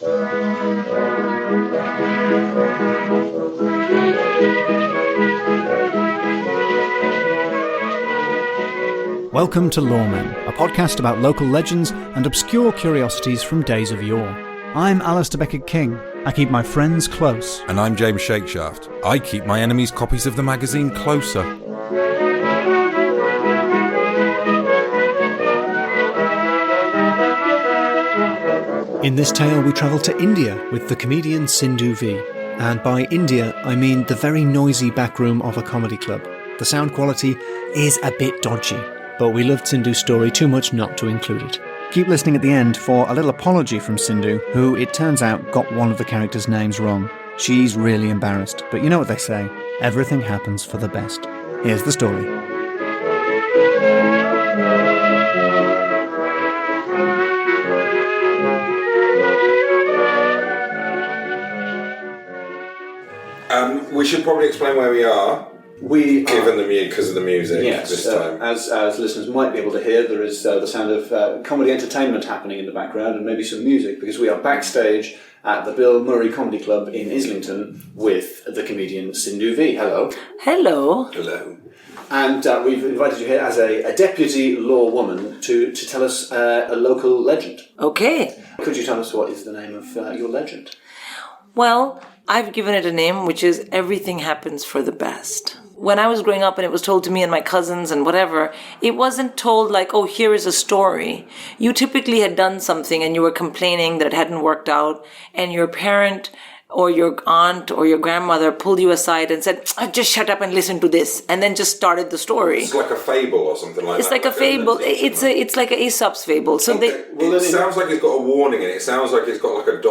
Welcome to Lawmen, a podcast about local legends and obscure curiosities from days of yore. I'm Alasdair Beckett-King. I keep my friends close. And I'm James Shakeshaft. I keep my enemies' copies of the magazine closer. In this tale, we travel to India with the comedian Sindhu Vee. And by India, I mean the very noisy back room of a comedy club. The sound quality is a bit dodgy, but we loved Sindhu's story too much not to include it. Keep listening at the end for a little apology from Sindhu, who, it turns out, got one of the characters' names wrong. She's really embarrassed, but you know what they say, everything happens for the best. Here's the story. We should probably explain where we are. Because of the music. Yes, this time. As listeners might be able to hear, there is the sound of comedy entertainment happening in the background and maybe some music, because we are backstage at the Bill Murray Comedy Club in Islington with the comedian Sindhu Vee. Hello. Hello. Hello. And we've invited you here as a deputy Lorewoman to tell us a local legend. Okay. Could you tell us what is the name of your legend? Well, I've given it a name, which is Everything Happens for the Best. When I was growing up and it was told to me and my cousins and whatever, it wasn't told like, oh, here is a story. You typically had done something and you were complaining that it hadn't worked out, and your parent or your aunt or your grandmother pulled you aside and said, oh, just shut up and listen to this, and then just started the story. It's like a fable or something like that. It's like a fable. It's like an Aesop's fable. So it sounds like it's got a warning in it. It sounds like it's got like a ...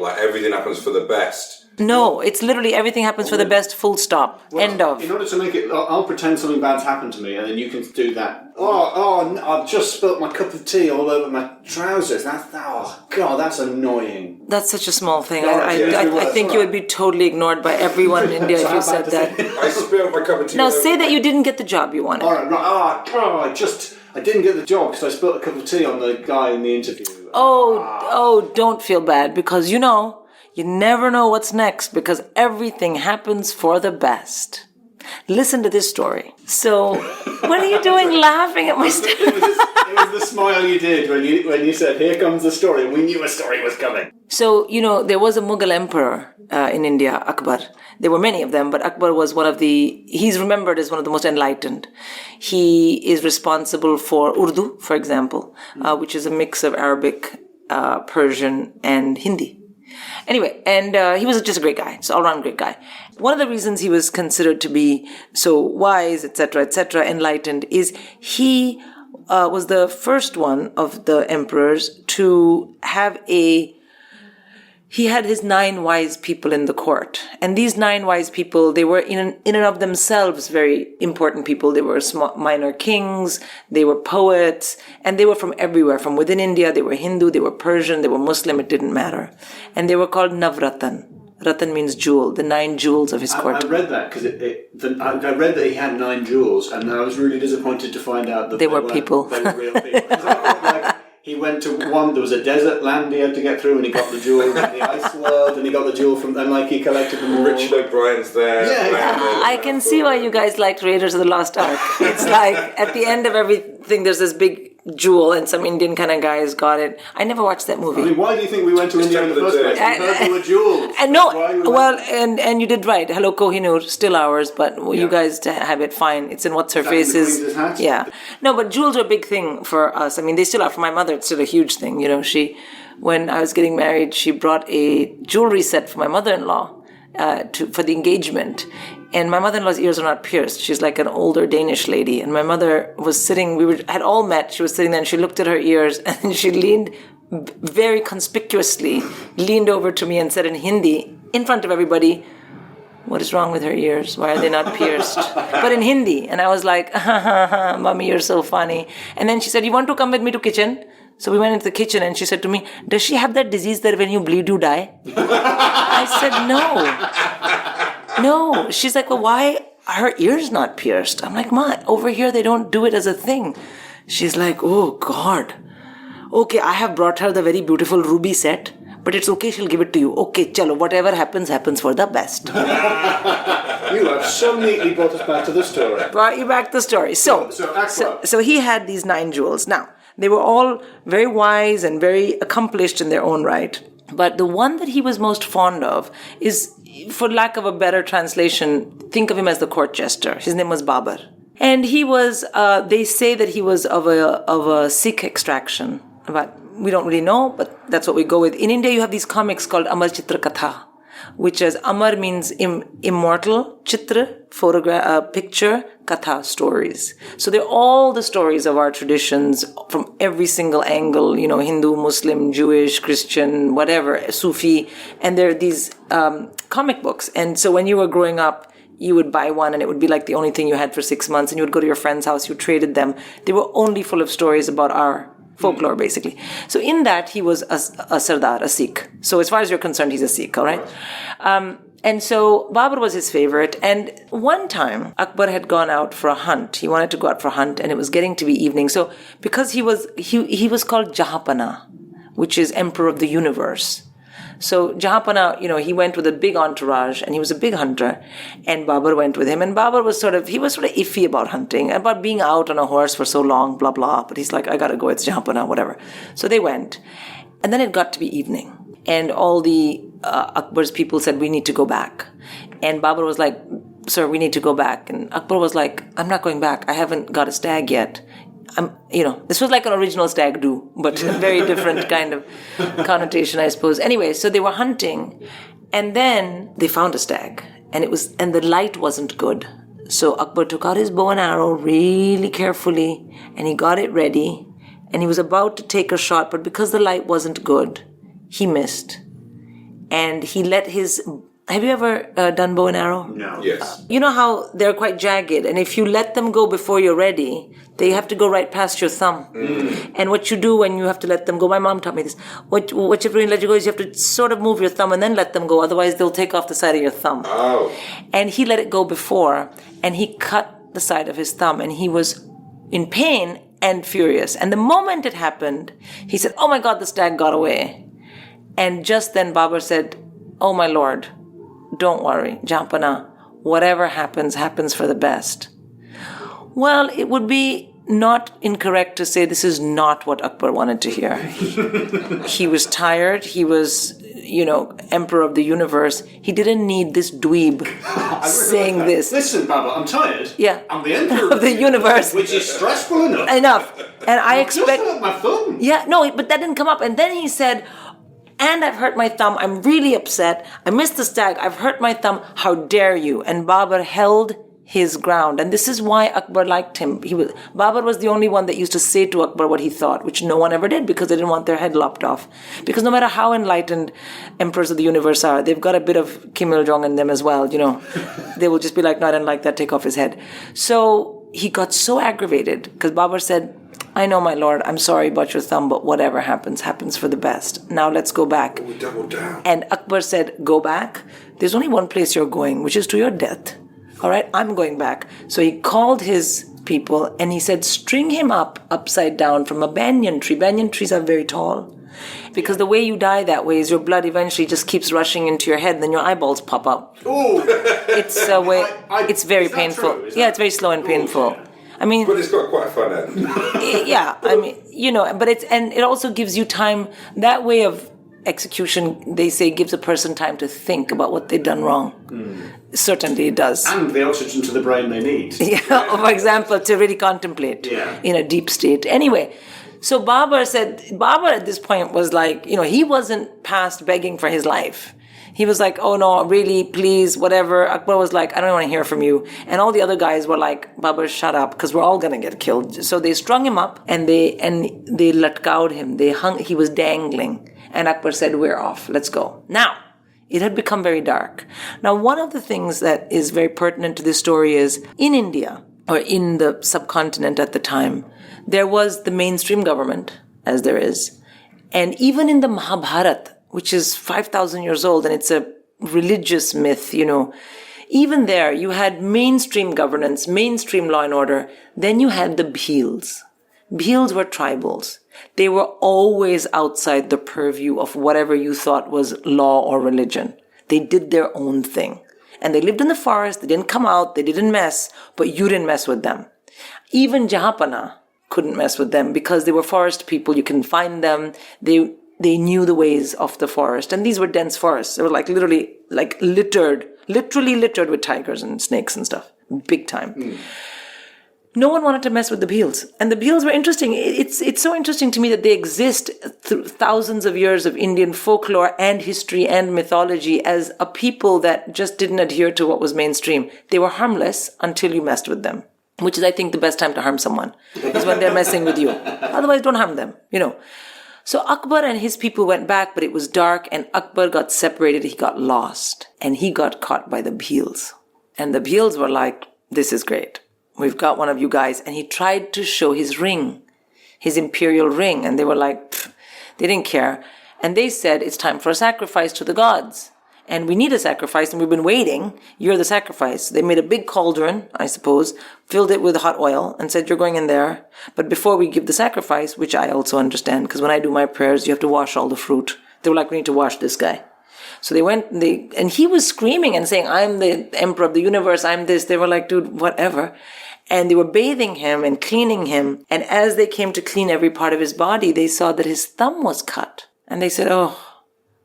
like everything happens for the best. No, it's literally everything happens for the best, full stop. Well, end of. In order to make it, I'll pretend something bad's happened to me, and then you can do that. I've just spilt my cup of tea all over my trousers. That's annoying. That's such a small thing. No, I think you would be totally ignored by everyone in India if you said that. I spilled my cup of tea. Now say that you didn't get the job you wanted. All right. I didn't get the job because I spilt a cup of tea on the guy in the interview. Don't feel bad, because you never know what's next, because everything happens for the best. Listen to this story. So, what are you doing laughing at my story? It was the smile you did when you said, here comes the story. We knew a story was coming. So, there was a Mughal emperor in India, Akbar. There were many of them, but Akbar was he's remembered as one of the most enlightened. He is responsible for Urdu, for example, which is a mix of Arabic, Persian, and Hindi. Anyway, and he was just a great guy, so all-around great guy. One of the reasons he was considered to be so wise, etc., enlightened, is he was the first one of the emperors to have he had his 9 wise people in the court. And these 9 wise people, they were in and of themselves very important people. They were minor kings, they were poets, and they were from everywhere. From within India, they were Hindu, they were Persian, they were Muslim, it didn't matter. And they were called Navratan. Ratan means jewel, the 9 jewels of his court. I read that because I read that he had 9 jewels, and I was really disappointed to find out that they were people. They were real people. I thought, he went to one, there was a desert land he had to get through, and he got the jewel in the ice world, and he got the jewel from, and he collected them all. Richard O'Brien's there. Yeah. I can see why you guys liked Raiders of the Lost Ark. It's like, at the end of everything, there's this big jewel, and some Indian kind of guys got it. I never watched that movie. I mean, why do you think we went to India in the first place? We heard there were jewels. And you did right. Hello, Kohinoor, still ours, but you guys have it fine. It's in What's Her Face's. Yeah. No, but jewels are a big thing for us. I mean, they still are. For my mother, it's still a huge thing. When I was getting married, she brought a jewelry set for my mother-in-law for the engagement. And my mother-in-law's ears are not pierced. She's like an older Danish lady. And my mother was sitting, had all met. She was sitting there and she looked at her ears and she leaned very conspicuously, leaned over to me and said in Hindi, in front of everybody, what is wrong with her ears? Why are they not pierced? But in Hindi. And I was like, Mommy, you're so funny. And then she said, you want to come with me to kitchen? So we went into the kitchen and she said to me, does she have that disease that when you bleed, you die? I said, no. She's like, well, why are her ears not pierced? I'm like, Ma, over here they don't do it as a thing. She's like, oh, God. Okay, I have brought her the very beautiful ruby set, but it's okay, she'll give it to you. Okay, chalo, whatever happens, happens for the best. You have so neatly brought us back to the story. Brought you back to the story. So he had these 9 jewels. Now, they were all very wise and very accomplished in their own right. But the one that he was most fond of is, for lack of a better translation, think of him as the court jester. His name was Babar. And he was, they say that he was of a Sikh extraction. But we don't really know, but that's what we go with. In India, you have these comics called Amar Chitra Katha, which is Amar means immortal, Chitra, photograph, picture, Katha, stories. So they're all the stories of our traditions from every single angle, Hindu, Muslim, Jewish, Christian, whatever, Sufi. And they're these comic books. And so when you were growing up, you would buy one and it would be like the only thing you had for 6 months, and you would go to your friend's house, you traded them. They were only full of stories about our folklore, basically. So in that, he was a Sardar, a Sikh. So as far as you're concerned, he's a Sikh, all right? And so Babur was his favorite. And one time, Akbar had gone out for a hunt. He wanted to go out for a hunt, and it was getting to be evening. So because he was called Jahapana, which is Emperor of the Universe. So Jahapana, he went with a big entourage, and he was a big hunter, and Babur went with him. And Babur was sort of iffy about hunting, about being out on a horse for so long, blah, blah. But he's like, I gotta go, it's Jahapana, whatever. So they went. And then it got to be evening. And all the Akbar's people said, we need to go back. And Babur was like, sir, we need to go back. And Akbar was like, I'm not going back. I haven't got a stag yet. This was like an original stag do, but a very different kind of connotation, I suppose. Anyway, so they were hunting, and then they found a stag, and the light wasn't good. So Akbar took out his bow and arrow really carefully, and he got it ready, and he was about to take a shot, but because the light wasn't good, he missed. And he let his... Have you ever done bow and arrow? No. Yes. You know how they're quite jagged, and if you let them go before you're ready, they have to go right past your thumb. And what you do when you have to let them go, my mom taught me this, what you have to do when you let you go is you have to sort of move your thumb and then let them go, otherwise they'll take off the side of your thumb. Oh. And he let it go before, and he cut the side of his thumb, and he was in pain and furious. And the moment it happened, he said, oh my God, the stag got away. And just then Babur said, oh my Lord, don't worry, Jampana, whatever happens, happens for the best. Well, it would be not incorrect to say this is not what Akbar wanted to hear. He was tired. He was, Emperor of the Universe. He didn't need this dweeb saying this. Listen, Baba, I'm tired. Yeah. I'm the Emperor of the Universe. Which is stressful enough. Enough. And I expect... Just hurt my thumb. Yeah, no, but that didn't come up. And then he said... And I've hurt my thumb. I'm really upset. I missed the stag. I've hurt my thumb. How dare you? And Babur held his ground. And this is why Akbar liked him. Babur was the only one that used to say to Akbar what he thought, which no one ever did because they didn't want their head lopped off. Because no matter how enlightened emperors of the universe are, they've got a bit of Kim Il-jong in them as well, They will just be like, no, I didn't like that, take off his head. So he got so aggravated because Babur said, I know, my lord, I'm sorry about your thumb, but whatever happens, happens for the best. Now let's go back. We doubled down. And Akbar said, go back. There's only one place you're going, which is to your death. All right, I'm going back. So he called his people and he said, string him up upside down from a banyan tree. Banyan trees are very tall. Because the way you die that way is your blood eventually just keeps rushing into your head and then your eyeballs pop up. Ooh. It's a way, it's very painful. Yeah, it's very slow and painful. I mean, but it's got quite a fun end. Yeah, I mean, but it also gives you time. That way of execution, they say, gives a person time to think about what they've done wrong. Certainly it does. And the oxygen to the brain they need. Yeah, for example, to really contemplate in a deep state. Anyway, so Babur at this point was like, he wasn't past begging for his life. He was like, oh no, really, please, whatever. Akbar was like, I don't want to hear from you. And all the other guys were like, Babur, shut up, because we're all going to get killed. So they strung him up and they latkawed him. He was dangling. And Akbar said, we're off, let's go. Now, it had become very dark. Now, one of the things that is very pertinent to this story is, in India, or in the subcontinent at the time, there was the mainstream government, as there is. And even in the Mahabharata, which is 5,000 years old, and it's a religious myth, even there, you had mainstream governance, mainstream law and order. Then you had the Bhils. Bhils were tribals. They were always outside the purview of whatever you thought was law or religion. They did their own thing. And they lived in the forest, they didn't come out, they didn't mess, but you didn't mess with them. Even Jahapana couldn't mess with them because they were forest people, you can find them, they knew the ways of the forest. And these were dense forests. They were literally littered with tigers and snakes and stuff. Big time. No one wanted to mess with the Bhils. And the Bhils were interesting. It's so interesting to me that they exist through thousands of years of Indian folklore and history and mythology as a people that just didn't adhere to what was mainstream. They were harmless until you messed with them, which is, I think, the best time to harm someone, is when they're messing with you. Otherwise, don't harm them, So Akbar and his people went back, but it was dark, and Akbar got separated. He got lost, and he got caught by the Bhils. And the Bhils were like, this is great. We've got one of you guys. And he tried to show his ring, his imperial ring. And they were like, they didn't care. And they said, it's time for a sacrifice to the gods. And we need a sacrifice, and we've been waiting. You're the sacrifice. They made a big cauldron, I suppose, filled it with hot oil, and said, you're going in there. But before we give the sacrifice, which I also understand, because when I do my prayers, you have to wash all the fruit. They were like, we need to wash this guy. So they went, and he was screaming and saying, I'm the emperor of the universe, I'm this. They were like, dude, whatever. And they were bathing him and cleaning him. And as they came to clean every part of his body, they saw that his thumb was cut. And they said, oh,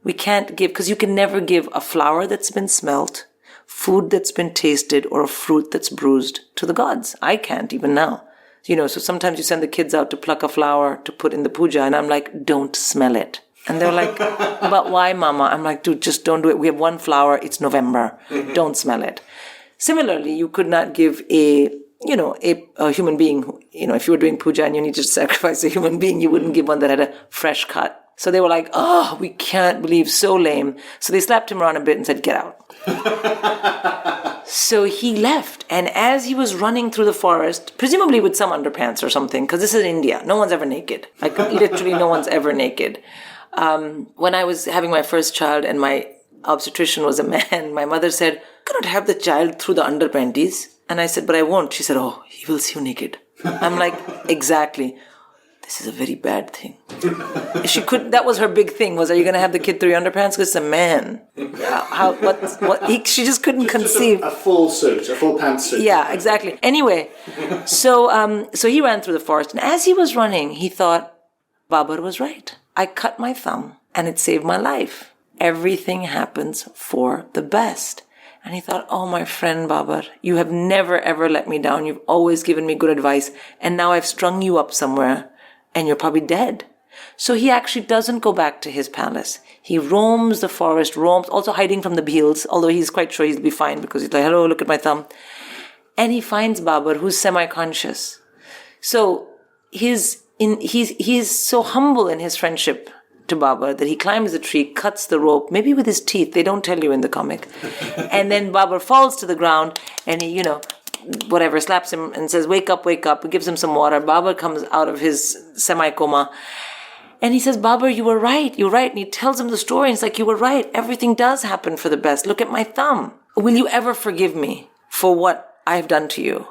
we can't give, because you can never give a flower that's been smelt, food that's been tasted, or a fruit that's bruised to the gods. I can't even now. So sometimes you send the kids out to pluck a flower to put in the puja, and I'm like, don't smell it. And they're like, but why, mama? I'm like, dude, just don't do it. We have one flower. It's November. Don't smell it. Similarly, you could not give a human being, if you were doing puja and you needed to sacrifice a human being, you wouldn't give one that had a fresh cut. So they were like, oh, we can't believe, so lame. So they slapped him around a bit and said, get out. So he left. And as he was running through the forest, presumably with some underpants or something, because this is India. No one's ever naked. Literally no one's ever naked. When I was having my first child and my obstetrician was a man, my mother said, I cannot have the child through the underpanties. And I said, but I won't. She said, oh, he will see you naked. I'm like, exactly. This is a very bad thing. That was her big thing, was, are you going to have the kid through your underpants? Because it's a man. She just couldn't conceive. A full suit, a full pantsuit. Yeah, exactly. Anyway, so he ran through the forest. And as he was running, he thought, Babar was right. I cut my thumb and it saved my life. Everything happens for the best. And he thought, oh, my friend Babar, you have never, ever let me down. You've always given me good advice. And now I've strung you up somewhere and you're probably dead. So he actually doesn't go back to his palace. He roams the forest, also hiding from the Bhils, although he's quite sure he'll be fine because he's like, hello, look at my thumb. And he finds Babar, who's semi-conscious. So he's so humble in his friendship to Babar that he climbs the tree, cuts the rope, maybe with his teeth. They don't tell you in the comic. And then Babar falls to the ground and he, slaps him and says, wake up, wake up. He gives him some water. Babar comes out of his semi-coma and he says, Babar, you were right. You're right. And he tells him the story. And it's like, you were right. Everything does happen for the best. Look at my thumb. Will you ever forgive me for what I've done to you?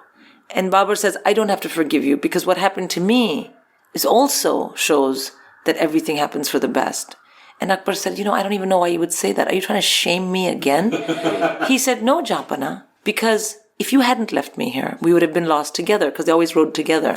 And Babar says, I don't have to forgive you because what happened to me is also shows that everything happens for the best. And Akbar said, I don't even know why you would say that. Are you trying to shame me again? He said, no, Japana, because if you hadn't left me here, we would have been lost together because they always rode together.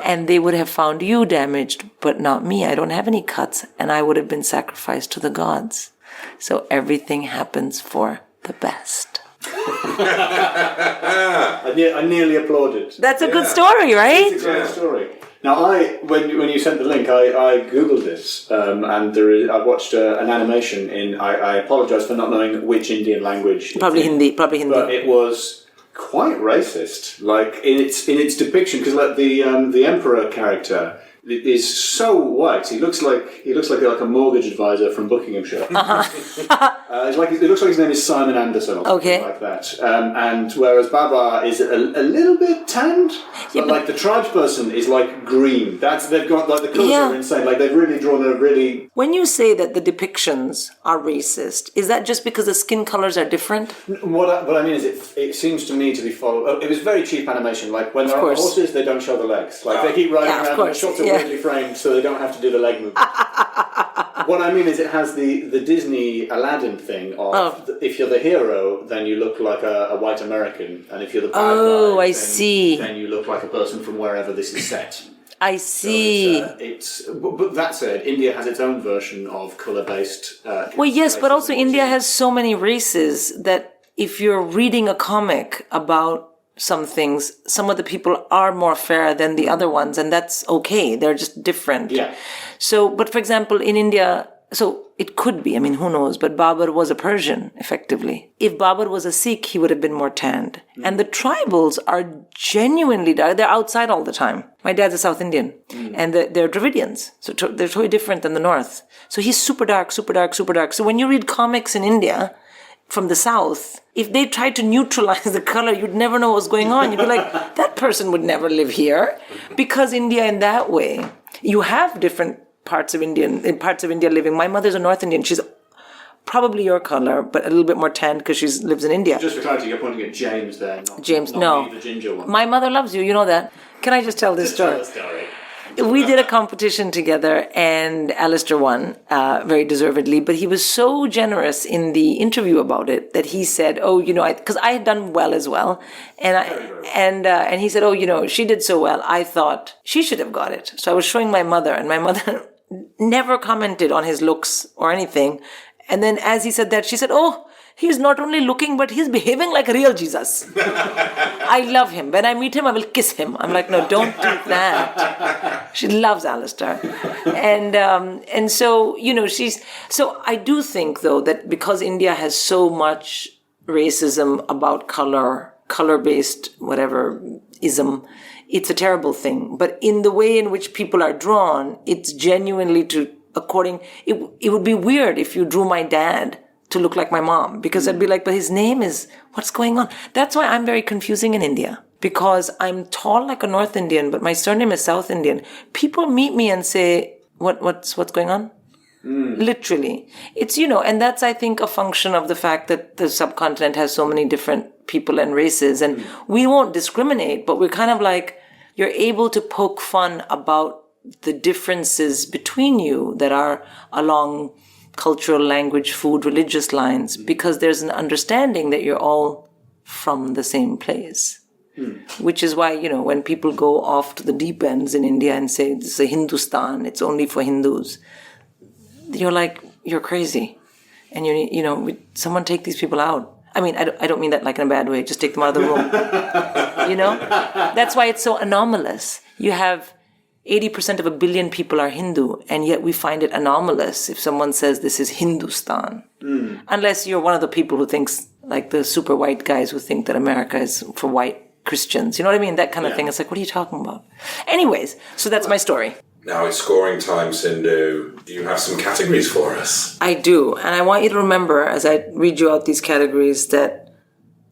And they would have found you damaged, but not me. I don't have any cuts, and I would have been sacrificed to the gods. So everything happens for the best. I nearly applauded. That's a good story, right? It's a great story. Now, when you sent the link, I googled this, and I watched an animation in. I apologise for not knowing which Indian language. Probably Hindi. But it was quite racist, like in its depiction, because the emperor character is so white. He looks like a mortgage advisor from Buckinghamshire. It looks like his name is Simon Anderson or something like that. And whereas Babar is a little bit tanned, but the tribes person is like green. They've got the colours are insane. Like they've really drawn a really. When you say that the depictions are racist, is that just because the skin colours are different? What I mean is it seems to me to be followed. It was very cheap animation. Like when there are horses, they don't show the legs. Like they keep riding around in shots of conveniently framed so they don't have to do the leg movement. What I mean is it has the Disney Aladdin thing of if you're the hero, then you look like a white American, and if you're the bad guy, then you look like a person from wherever this is set. I see. But that said, India has its own version of colour-based. Well, yes, but also India has so many races that if you're reading a comic about some things, some of the people are more fair than the other ones, and that's okay. They're just different. Yeah. So, but for example, in India, so it could be, I mean, who knows, but Babur was a Persian, effectively. If Babur was a Sikh, he would have been more tanned. And the tribals are genuinely dark. They're outside all the time. My dad's a South Indian, and they're Dravidians, so they're totally different than the North. So he's super dark, super dark, super dark. So when you read comics in India, from the South, if they tried to neutralize the color, you'd never know what was going on. You'd be like, that person would never live here. Because India, in that way, you have different parts of India living. My mother's a North Indian. She's probably your color, but a little bit more tanned because she lives in India. Just for clarity, you're pointing at James there, not no. me, the ginger one. My mother loves you, you know that. Can I just tell this story? We did a competition together, and Alasdair won, very deservedly. But he was so generous in the interview about it that he said, "Oh, because I had done well as well," and he said, "Oh, she did so well. I thought she should have got it." So I was showing my mother, and my mother never commented on his looks or anything. And then, as he said that, she said, "Oh, he's not only looking, but he's behaving like a real Jesus." I love him. When I meet him, I will kiss him. I'm like, no, don't do that. She loves Alasdair. And so, so I do think, though, that because India has so much racism about color-based whatever ism, it's a terrible thing. But in the way in which people are drawn, it's genuinely it would be weird if you drew my dad to look like my mom, because I'd be like, but his name is, what's going on? That's why I'm very confusing in India, because I'm tall like a North Indian, but my surname is South Indian. People meet me and say, what's going on? Literally. It's, and that's, I think, a function of the fact that the subcontinent has so many different people and races, and we won't discriminate, but we're kind of like, you're able to poke fun about the differences between you that are along cultural, language, food, religious lines, because there's an understanding that you're all from the same place. Which is why, when people go off to the deep ends in India and say, this is a Hindustan, it's only for Hindus, you're like, you're crazy. And someone take these people out. I mean, I don't mean that like in a bad way, just take them out of the room. That's why it's so anomalous. You have 80% of 1 billion people are Hindu, and yet we find it anomalous if someone says this is Hindustan. Unless you're one of the people who thinks, like the super white guys who think that America is for white Christians. You know what I mean? That kind of thing. It's like, what are you talking about? Anyways, so that's my story. Now it's scoring time, Sindhu. Do you have some categories for us? I do, and I want you to remember, as I read you out these categories, that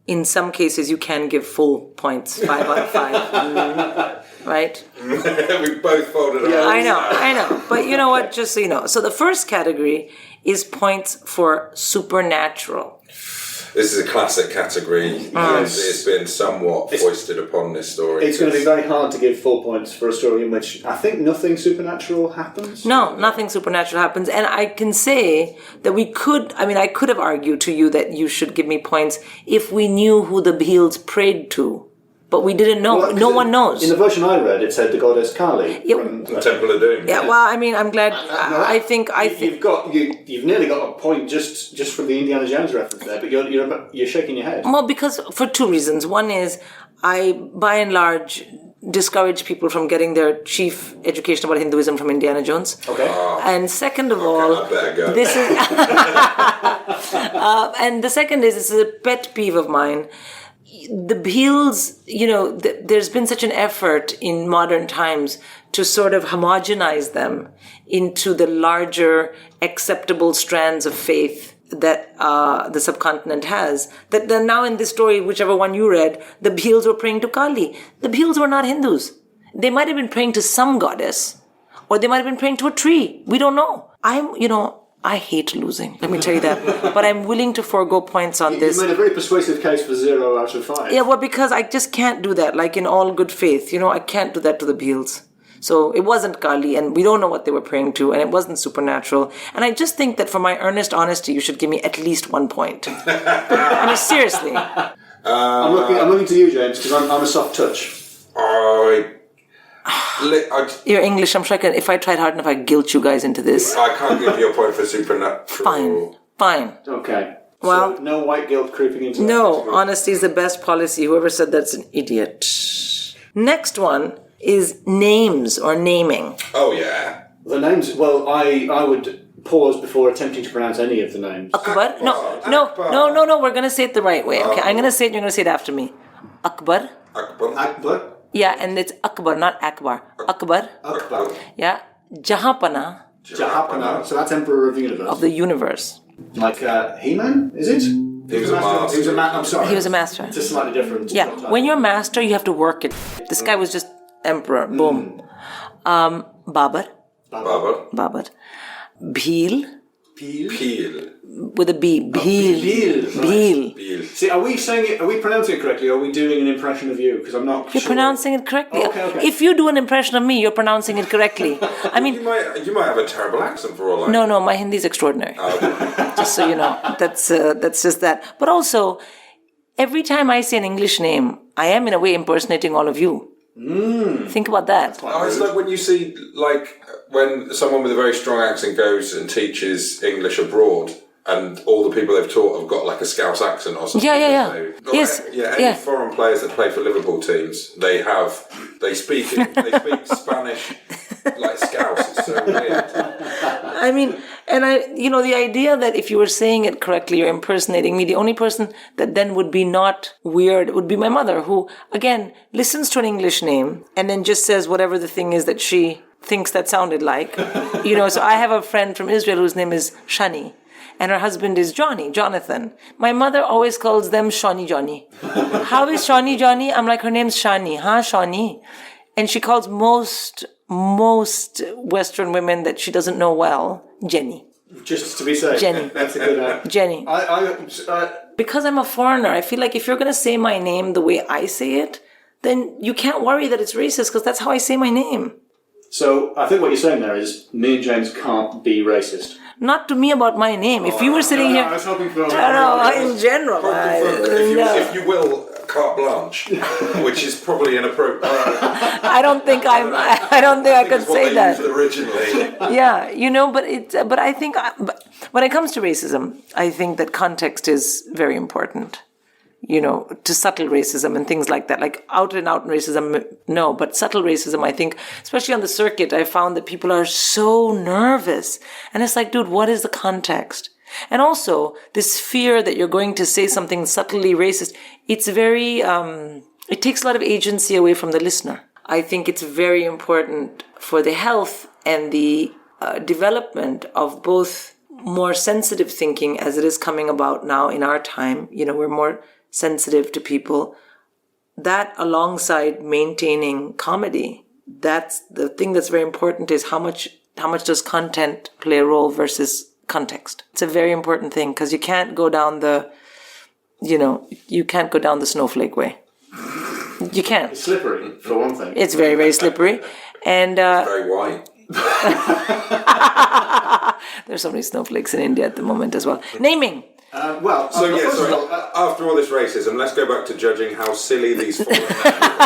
in some cases you can give full points, 5 out of 5. Right? We both folded our arms. I know. But you know what? Just so you know. So the first category is points for supernatural. This is a classic category. It's been somewhat foisted upon this story. It's going to be very hard to give full points for a story in which I think nothing supernatural happens. No, nothing supernatural happens. And I can say that I could have argued to you that you should give me points if we knew who the Bhils prayed to. But we didn't know. Well, no one knows. In the version I read, it said the goddess Kali from the Temple of Doom. Yeah, well, I mean, I'm glad. I think you've nearly got a point just from the Indiana Jones reference there, but you're shaking your head. Well, because for two reasons. One is I, by and large, discourage people from getting their chief education about Hinduism from Indiana Jones. Okay. And second of all, this is, and the second is, this is a pet peeve of mine. The Bhils, there's been such an effort in modern times to sort of homogenize them into the larger acceptable strands of faith that the subcontinent has. That now in this story, whichever one you read, the Bhils were praying to Kali. The Bhils were not Hindus. They might have been praying to some goddess, or they might have been praying to a tree. We don't know. I hate losing, let me tell you that. But I'm willing to forego points on this. You made a very persuasive case for 0 out of 5. Yeah, well, because I just can't do that, like in all good faith. I can't do that to the Bhils. So it wasn't Kali, and we don't know what they were praying to, and it wasn't supernatural. And I just think that for my earnest honesty, you should give me at least 1 point. I mean, seriously. I'm looking to you, James, because I'm a soft touch. Your English, I'm sure if I tried hard enough, I'd guilt you guys into this. I can't give you a point for supernatural. Fine. Okay. Well, so no white guilt creeping into no, honesty is the best policy. Whoever said that's an idiot. Next one is names or naming. Oh, yeah. The names, well, I would pause before attempting to pronounce any of the names. Akbar? No, we're going to say it the right way. Okay, I'm going to say it, you're going to say it after me. Akbar. Akbar? Yeah, and it's Akbar, not Akbar. Akbar. Akbar. Yeah. Jahapana. Jahapana. So that's Emperor of the Universe. Of the universe. Like He-Man, is it? He was a master. He was a I'm sorry. He was a master. It's a slightly different. Yeah, when you're master, you have to work it. This guy was just emperor. Boom. Babar. Bhil. Peel. With a B. Bhil. Bhil. See, are we saying it? Are we pronouncing it correctly? Or are we doing an impression of you? Because I'm not. You're pronouncing it correctly. Oh, okay. If you do an impression of me, you're pronouncing it correctly. I mean, You might have a terrible accent for all I know. no, my Hindi is extraordinary. Just so you know, that's just that. But also, every time I say an English name, I am in a way impersonating all of you. Think about that. It's like when you see, when someone with a very strong accent goes and teaches English abroad, and all the people they've taught have got like a Scouse accent or something. Yeah. Yes. Any foreign players that play for Liverpool teams, they speak Spanish like Scouse. It's so weird. I mean, and the idea that if you were saying it correctly, you're impersonating me, the only person that then would be not weird would be my mother, who, again, listens to an English name and then just says whatever the thing is that she thinks that sounded like. So I have a friend from Israel whose name is Shani, and her husband is Jonathan. My mother always calls them Shawnee Johnny. How is Shawnee Johnny? I'm like, her name's Shani. Shawnee. And she calls most Western women that she doesn't know well, Jenny. Just to be safe. Jenny. That's a good Jenny. Because I'm a foreigner, I feel like if you're going to say my name the way I say it, then you can't worry that it's racist, because that's how I say my name. So I think what you're saying there is me and James can't be racist. Not to me about my name. If you were sitting here... I was hoping for... in general. If you will, carte blanche, which is probably inappropriate. I don't think I could say that. Originally. Yeah, but I think when it comes to racism, I think that context is very important. To subtle racism and things like that. Like out and out racism, no, but subtle racism, I think, especially on the circuit, I found that people are so nervous. And it's like, dude, what is the context? And also, this fear that you're going to say something subtly racist, it's very, it takes a lot of agency away from the listener. I think it's very important for the health and the development of both more sensitive thinking, as it is coming about now in our time. We're more sensitive to people, that alongside maintaining comedy, that's the thing that's very important, is how much does content play a role versus context. It's a very important thing, because you can't go down the snowflake way. You can't. It's slippery, for one thing. It's very, very slippery. And very white. There's so many snowflakes in India at the moment as well. Naming. After all this racism, let's go back to judging how silly these four are.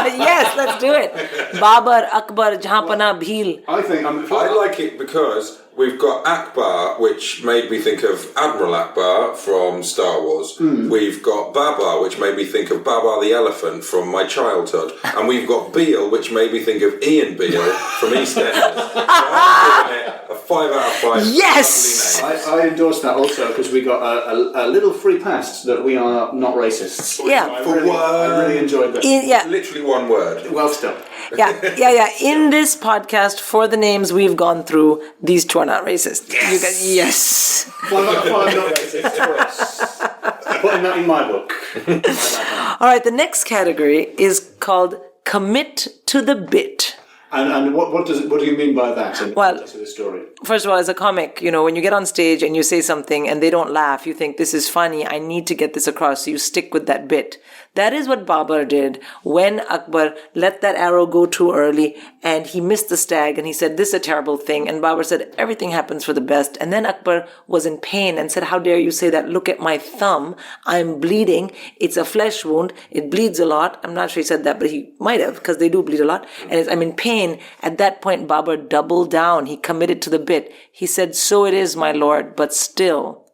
Yes, let's do it. Babar, Akbar, Jahapana, Bhil. I like it because we've got Akbar, which made me think of Admiral Akbar from Star Wars. We've got Babar, which made me think of Babar the elephant from my childhood. And we've got Beale, which made me think of Ian Beale from EastEnders. So I'm giving it a 5 out of 5. Yes! I endorse that also, because we got a little free pass that we are not racists. Yeah. I really enjoyed that. Literally one word. Well done. Yeah. In this podcast, for the names we've gone through, these two are not racist. Yes. Yes. Well, not racist. Putting that in my book. All right, the next category is called Commit to the Bit. And what do you mean by that in Well, the story? First of all, as a comic, when you get on stage and you say something and they don't laugh, you think, this is funny, I need to get this across, so you stick with that bit. That is what Babar did when Akbar let that arrow go too early and he missed the stag and he said, this is a terrible thing. And Babar said, everything happens for the best. And then Akbar was in pain and said, how dare you say that? Look at my thumb. I'm bleeding. It's a flesh wound. It bleeds a lot. I'm not sure he said that, but he might have, because they do bleed a lot. And I'm in pain. At that point, Babar doubled down. He committed to the bit. He said, so it is, my lord, but still,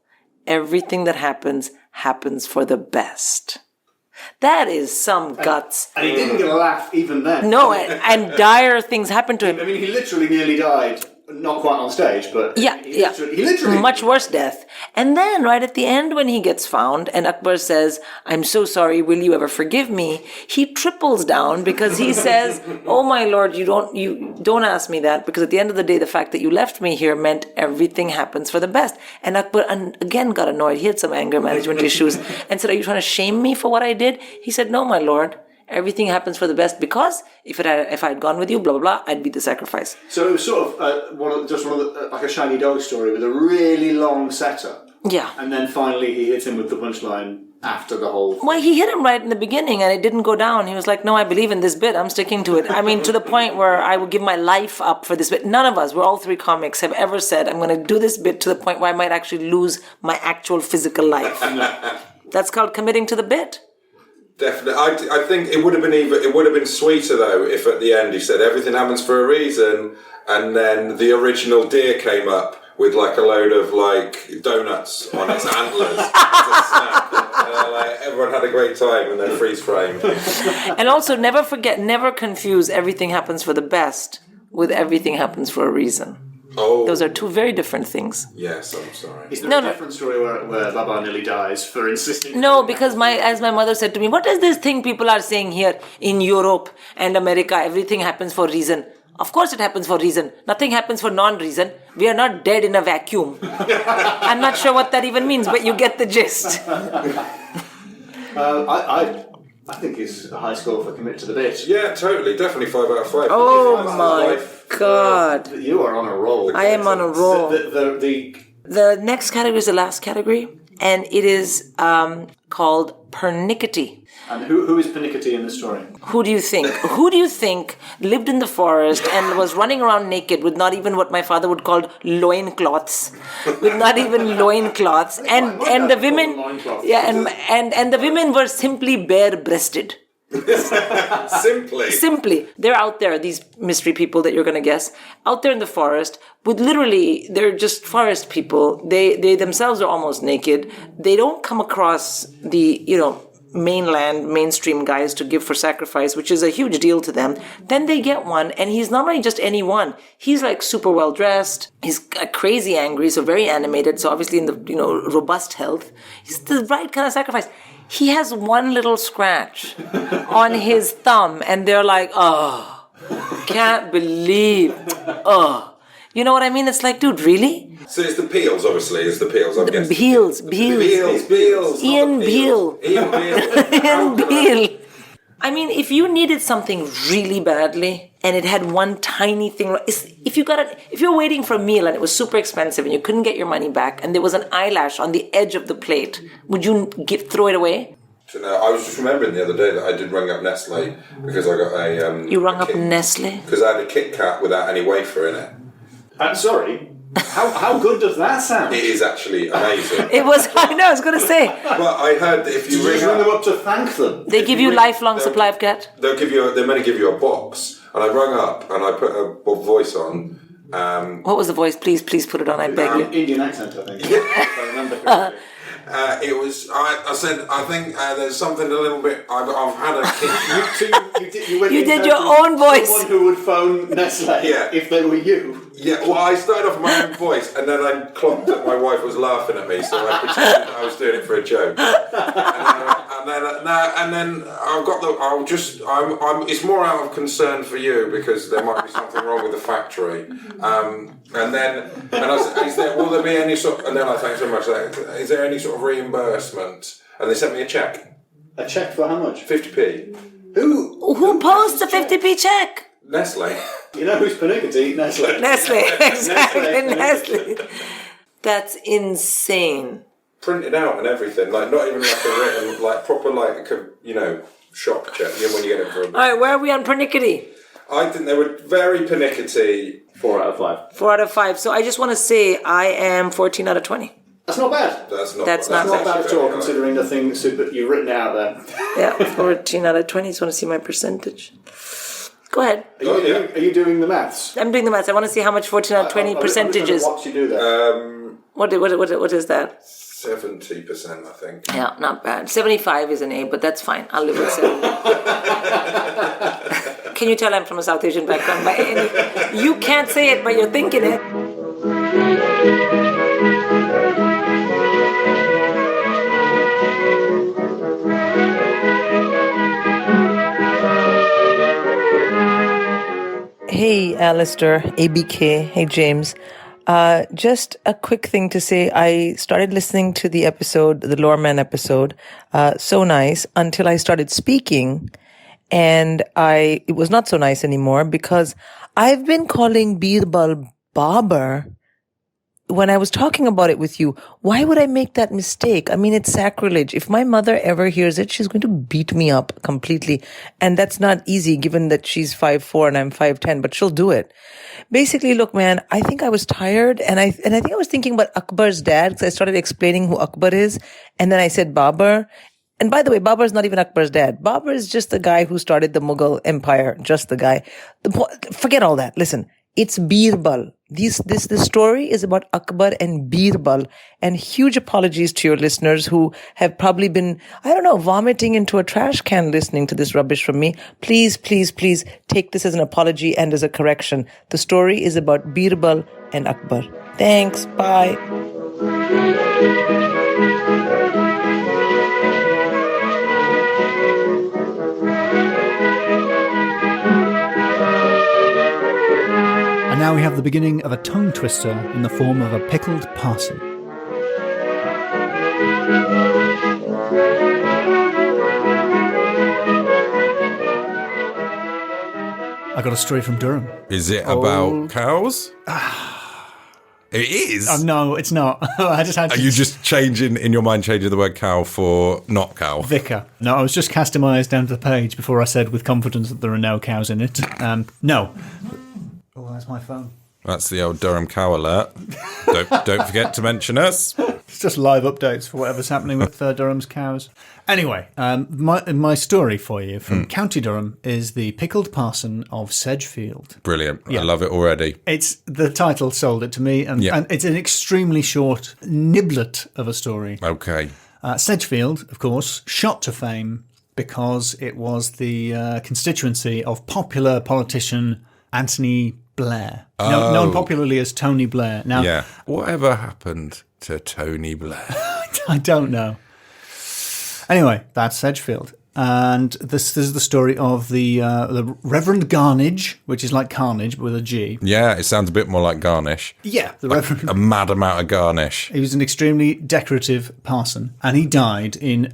everything that happens for the best. That is some guts. And he didn't get a laugh even then. No, and dire things happened to him. I mean, he literally nearly died. Not quite on stage, but he literally much worse death. And then right at the end when he gets found and Akbar says, I'm so sorry, will you ever forgive me? He triples down because he says, oh my lord, you don't ask me that, because at the end of the day, the fact that you left me here meant everything happens for the best. And Akbar again got annoyed. He had some anger management issues and said, are you trying to shame me for what I did? He said, no, my lord. Everything happens for the best, because if I had gone with you, blah, blah, blah, I'd be the sacrifice. So it was sort of one of the, like a shiny dog story with a really long setup. Yeah. And then finally he hits him with the punchline after the whole thing. Well, he hit him right in the beginning and it didn't go down. He was like, no, I believe in this bit. I'm sticking to it. I mean, to the point where I would give my life up for this bit. None of us, we're all three comics, have ever said, I'm going to do this bit to the point where I might actually lose my actual physical life. That's called committing to the bit. Definitely. I think it would have been sweeter though if at the end he said everything happens for a reason, and then the original deer came up with like a load of like donuts on its antlers. Everyone had a great time and then freeze frame. And also never confuse everything happens for the best with everything happens for a reason. Oh. Those are two very different things. Yes, I'm sorry. Is there a different story where Baba nearly dies for insisting? No, because as my mother said to me, what is this thing people are saying here in Europe and America? Everything happens for reason. Of course it happens for reason. Nothing happens for non-reason. We are not dead in a vacuum. I'm not sure what that even means, but you get the gist. I think it's a high score for commit to the bit. Yeah, totally. Definitely 5 out of 5. Oh my God. You are on a roll. I am on a roll. The next category is the last category, and it is called pernickety. And who is pernickety in the story? Who do you think? Who do you think lived in the forest and was running around naked with not even what my father would call loincloths, with not even loincloths, and the women, and the women were simply bare-breasted. Simply, they're out there, these mystery people that you're going to guess, out there in the forest with literally, they're just forest people. They themselves are almost naked. They don't come across the, mainstream guys to give for sacrifice, which is a huge deal to them. Then they get one, and he's not only just any one. He's like super well dressed. He's crazy angry, so very animated. So obviously in the robust health, he's the right kind of sacrifice. He has one little scratch on his thumb, and they're like, oh, can't believe, oh. You know what I mean? It's like, dude, really? So it's the Peels, obviously. It's the Peels, I'm guessing. Bhils. Ian Bhil. Ian Bhil. I mean, if you needed something really badly and it had one tiny thing, if you're waiting for a meal and it was super expensive and you couldn't get your money back and there was an eyelash on the edge of the plate, would you throw it away? I was just remembering the other day that I did ring up Nestle because I got a... You rung up Nestle? Because I had a Kit Kat without any wafer in it. I'm sorry. How good does that sound? It is actually amazing. It was, I know, I was going to say. But I heard that if you ring them up to thank them. They give you lifelong supply of cat? They may give you a box. And I rung up and I put a voice on. What was the voice? Please put it on, I beg you. Indian accent, I think. If I remember correctly. It was. I said. I think there's something a little bit. I've had a kick. You did your own voice. Someone who would phone Nestle if they were you. Yeah. Well, I started off with my own voice, and then I clocked that my wife was laughing at me, so I pretended I was doing it for a joke. And then I've got the. I'm. It's more out of concern for you because there might be something wrong with the factory. And I said, will there be any sort? And then I thank so much. Is there any sort of reimbursement? And they sent me a cheque. A cheque for how much? 50p. Who posts a 50p cheque? Nestle. You know who's pernickety? Nestle. Nestle, exactly, Nestle. Nestle. That's insane. Printed out and everything, like not even like a written, like proper, like shop check. You know, when you get it from. All right, where are we on pernickety? I think they were very pernickety. 4 out of 5. 4 out of 5. So I just want to say I am 14 out of 20. That's not bad. That's not bad bad at all, considering the things that you've written out there. Yeah, 14 out of 20. Just want to see my percentage. Go ahead. Are you doing the maths? I'm doing the maths. I want to see how much 14 out of 20 percentage is. What you do there? What is that? 70%, I think. Yeah, not bad. 75 is an A, but that's fine. I'll live with 70. Can you tell I'm from a South Asian background? You can't say it, but you're thinking it. Hey, Alasdair, ABK. Hey, James. Just a quick thing to say. I started listening to the episode, the Loremen episode. So nice until I started speaking. And it was not so nice anymore because I've been calling Birbal Babar when I was talking about it with you. Why would I make that mistake? I mean, it's sacrilege. If my mother ever hears it, she's going to beat me up completely. And that's not easy given that she's 5'4" and I'm 5'10", but she'll do it. Basically, look, man, I think I was tired and I think I was thinking about Akbar's dad because I started explaining who Akbar is. And then I said Babar. And by the way, Babar is not even Akbar's dad. Babar is just the guy who started the Mughal Empire. Just the guy. Forget all that. Listen, it's Birbal. This story is about Akbar and Birbal. And huge apologies to your listeners who have probably been, vomiting into a trash can listening to this rubbish from me. Please, please, please take this as an apology and as a correction. The story is about Birbal and Akbar. Thanks. Bye. And now we have the beginning of a tongue twister in the form of a pickled parson. I got a story from Durham. Is it about cows? It is? No, it's not. I just had to... Are you just changing the word cow for not cow? Vicar. No, I was just casting my eyes down to the page before I said with confidence that there are no cows in it. No. Oh, that's my phone. That's the old Durham cow alert. Don't forget to mention us. It's just live updates for whatever's happening with Durham's cows. Anyway, my story for you from County Durham is The Pickled Parson of Sedgefield. Brilliant. Yeah. I love it already. It's the title sold it to me, and it's an extremely short niblet of a story. Okay. Sedgefield, of course, shot to fame because it was the constituency of popular politician Anthony Blair. Known popularly as Tony Blair. Now, whatever happened to Tony Blair? I don't know. Anyway, that's Sedgefield. And this is the story of the Reverend Garnage, which is like carnage but with a G. Yeah, it sounds a bit more like garnish. Yeah, the Reverend. A mad amount of garnish. He was an extremely decorative parson, and he died in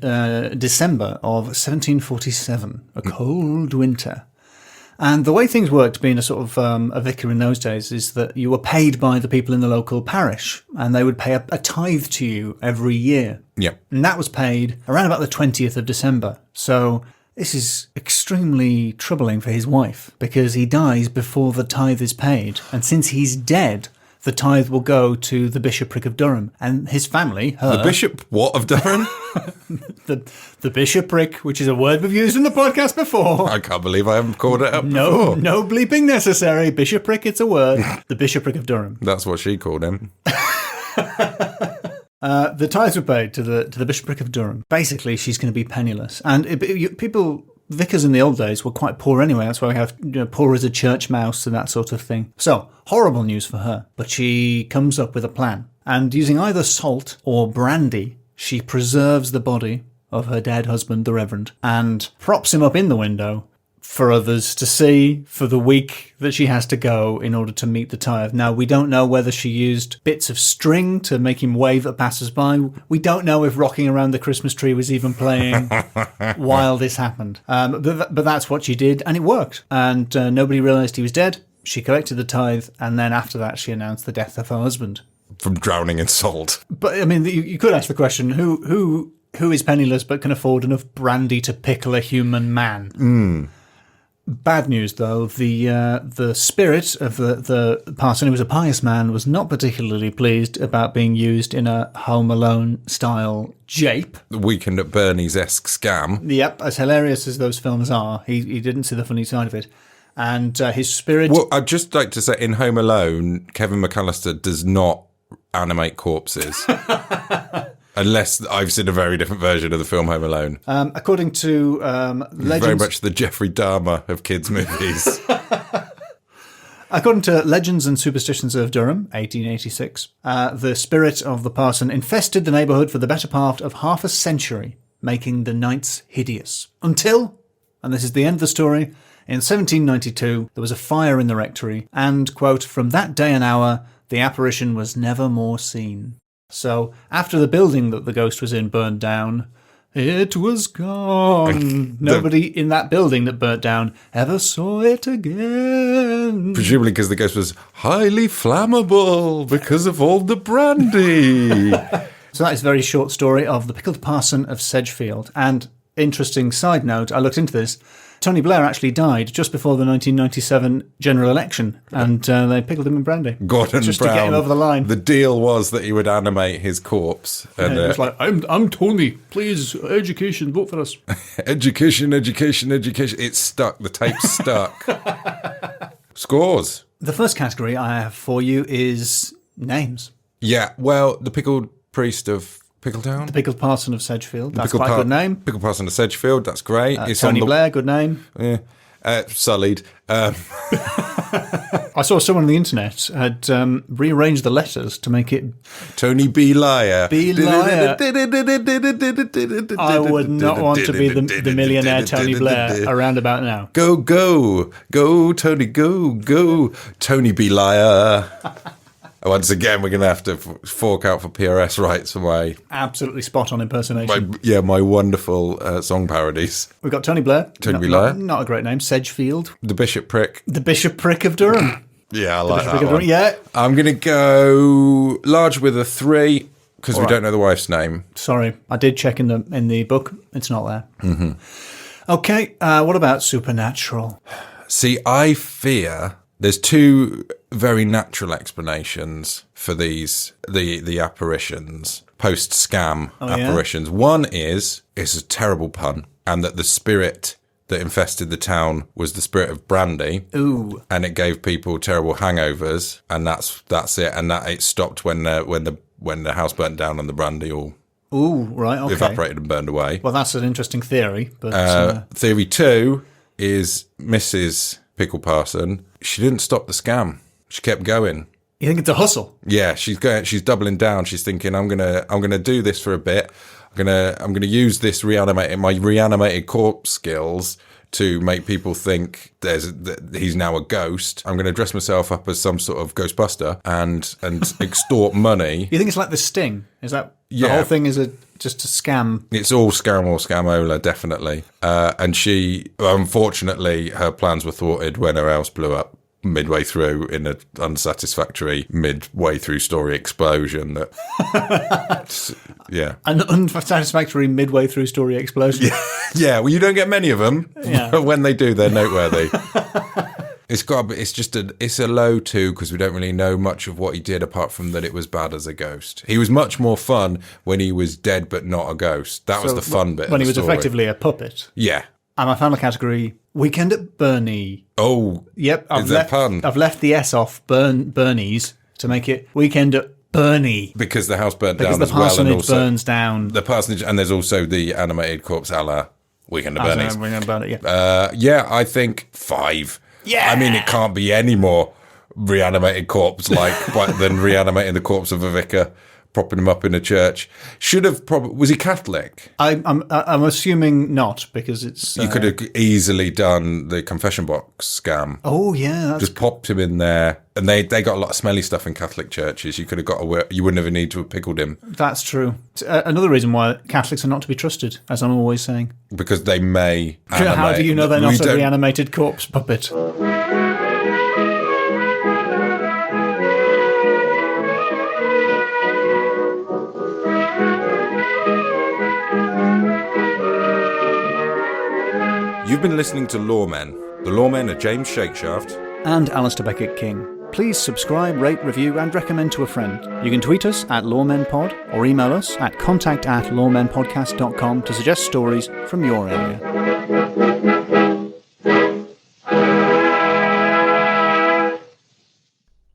December of 1747, a cold winter. And the way things worked, being a sort of a vicar in those days, is that you were paid by the people in the local parish, and they would pay a tithe to you every year. Yep. And that was paid around about the 20th of December. So this is extremely troubling for his wife, because he dies before the tithe is paid. And since he's dead, the tithe will go to the bishopric of Durham. And his family, her... The bishop what of Durham? the bishopric, which is a word we've used in the podcast before. I can't believe I haven't called it up before. No bleeping necessary. Bishopric, it's a word. The bishopric of Durham. That's what she called him. The tithes were paid to the bishopric of Durham. Basically, she's going to be penniless. And vicars in the old days were quite poor anyway. That's why we have poor as a church mouse and that sort of thing. So, horrible news for her. But she comes up with a plan. And using either salt or brandy, she preserves the body of her dead husband, the Reverend, and props him up in the window, for others to see for the week that she has to go in order to meet the tithe. Now, we don't know whether she used bits of string to make him wave at passers-by. We don't know if Rocking Around the Christmas Tree was even playing while this happened. But that's what she did, and it worked. And nobody realised he was dead. She collected the tithe, and then after that she announced the death of her husband. From drowning in salt. But, I mean, you could ask the question, who is penniless but can afford enough brandy to pickle a human man? Bad news, though. The spirit of the parson, who was a pious man, was not particularly pleased about being used in a Home Alone-style jape. The Weekend at Bernie's-esque scam. Yep, as hilarious as those films are, he didn't see the funny side of it. And his spirit... Well, I'd just like to say, in Home Alone, Kevin McAllister does not animate corpses. Unless I've seen a very different version of the film Home Alone. According to legends... Very much the Jeffrey Dahmer of kids' movies. According to Legends and Superstitions of Durham, 1886, the spirit of the parson infested the neighbourhood for the better part of half a century, making the nights hideous. Until, and this is the end of the story, in 1792 there was a fire in the rectory, and, quote, from that day and hour the apparition was never more seen. So, after the building that the ghost was in burned down, it was gone. Nobody in that building that burnt down ever saw it again. Presumably because the ghost was highly flammable because of all the brandy. So that is a very short story of the Pickled Parson of Sedgefield. And, interesting side note, I looked into this. Tony Blair actually died just before the 1997 general election, and they pickled him in brandy. Gordon just Brown. To get him over the line. The deal was that he would animate his corpse. And, it was like, I'm Tony. Please, education, vote for us. Education. It's stuck. The tape's stuck. Scores. The first category I have for you is names. Yeah, well, the pickled priest of Pickletown? The Pickled Parson of Sedgefield. That's quite a good name. Pickled Parson of Sedgefield, that's great. It's Tony Blair, good name. Yeah. Sullied. I saw someone on the internet had rearranged the letters to make it... Tony B. Liar. B. Liar. I would not want to be the millionaire Tony Blair around about now. Go, Tony, go, Tony B. Liar. Once again, we're going to have to fork out for PRS rights for my... Absolutely spot-on impersonation. My wonderful song parodies. We've got Tony Blair. Tony B. Liar. Not a great name. Sedgefield. The Bishop Prick. The Bishop Prick of Durham. Yeah, I like that one. Yeah. I'm going to go large with a 3, because we don't know the wife's name. Sorry. I did check in the book. It's not there. Mm-hmm. Okay, what about supernatural? See, I fear there's 2... very natural explanations for these the apparitions, post-scam apparitions. Yeah? One is it's a terrible pun, and that the spirit that infested the town was the spirit of brandy. Ooh. And it gave people terrible hangovers, and that's it. And that it stopped when the house burnt down and the brandy all evaporated and burned away. Well, that's an interesting theory. But theory 2 is Mrs. Pickled Parson. She didn't stop the scam. She kept going. You think it's a hustle? Yeah, she's doubling down. She's thinking, I'm gonna do this for a bit. I'm gonna use this reanimated corpse skills to make people think he's now a ghost. I'm gonna dress myself up as some sort of Ghostbuster and extort money. You think it's like The Sting? Is that the whole thing is just a scam? It's all scam or scamola, definitely. And she, unfortunately, her plans were thwarted when her house blew up midway through in an unsatisfactory midway through story explosion. Yeah. An unsatisfactory midway through story explosion. Yeah, well, you don't get many of them. Yeah. But when they do, they're noteworthy. It's a low 2 because we don't really know much of what he did apart from that it was bad as a ghost. He was much more fun when he was dead but not a ghost. That was the fun bit. When he was effectively a puppet. Yeah. And my final category, Weekend at Bernie. Oh, yep. I've left the S off Bernie's to make it Weekend at Bernie. Because the house burnt down as well. Because the parsonage burns down. The parsonage, and there's also the animated corpse a la Weekend at Bernie's. Weekend at Bernie, yeah. Yeah, I think 5. Yeah. I mean, it can't be any more reanimated corpse than reanimating the corpse of a vicar. propping him up in a church. Should have probably... Was he Catholic? I'm assuming not, because it's... You could have easily done the confession box scam. Oh, yeah. That's Just popped him in there. And they got a lot of smelly stuff in Catholic churches. You could have got away... You wouldn't have needed to have pickled him. That's true. Another reason why Catholics are not to be trusted, as I'm always saying. Because they may animate. How do you know they're not a reanimated corpse puppet? You've been listening to Loremen. The Lawmen are James Shakeshaft and Alasdair Beckett-King. Please subscribe, rate, review and recommend to a friend. You can tweet us at LawmenPod or email us at contact@lawmenpodcast.com to suggest stories from your area.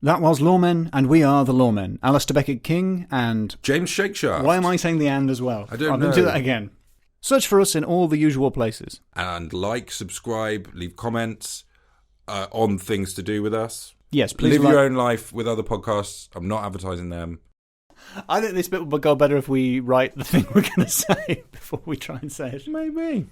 That was Lawmen, and we are the Lawmen. Alasdair Beckett-King and... James Shakeshaft. Why am I saying the and as well? I don't know. I'm going to do that again. Search for us in all the usual places. And like, subscribe, leave comments on things to do with us. Yes, please. Live your own life with other podcasts. I'm not advertising them. I think this bit would go better if we write the thing we're going to say before we try and say it. Maybe.